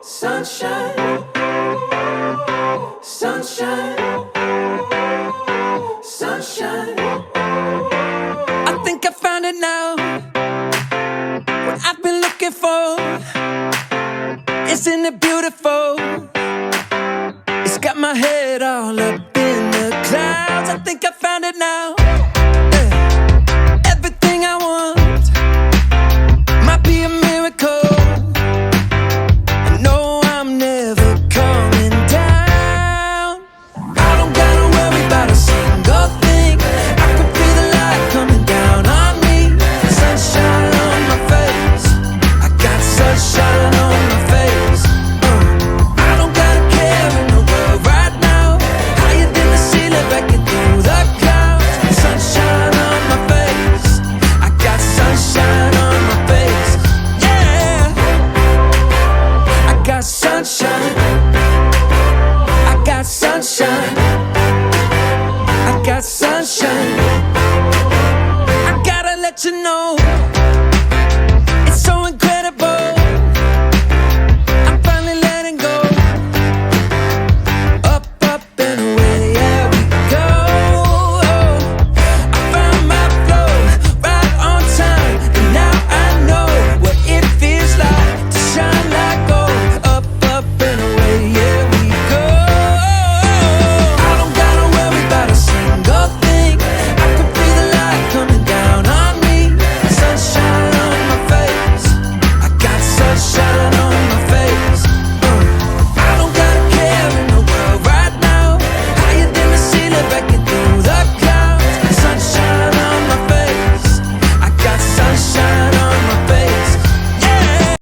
Sunshine, sunshine, sunshine. I think I found it now. What I've been looking for. Isn't it beautiful? It's got my head all up in the clouds. I think I found it now. Yeah. Everything I want might be a miracle. I know I'm never coming down. I don't gotta worry about a single thing. I can feel the light coming down on me. Sunshine on my face. I got sunshine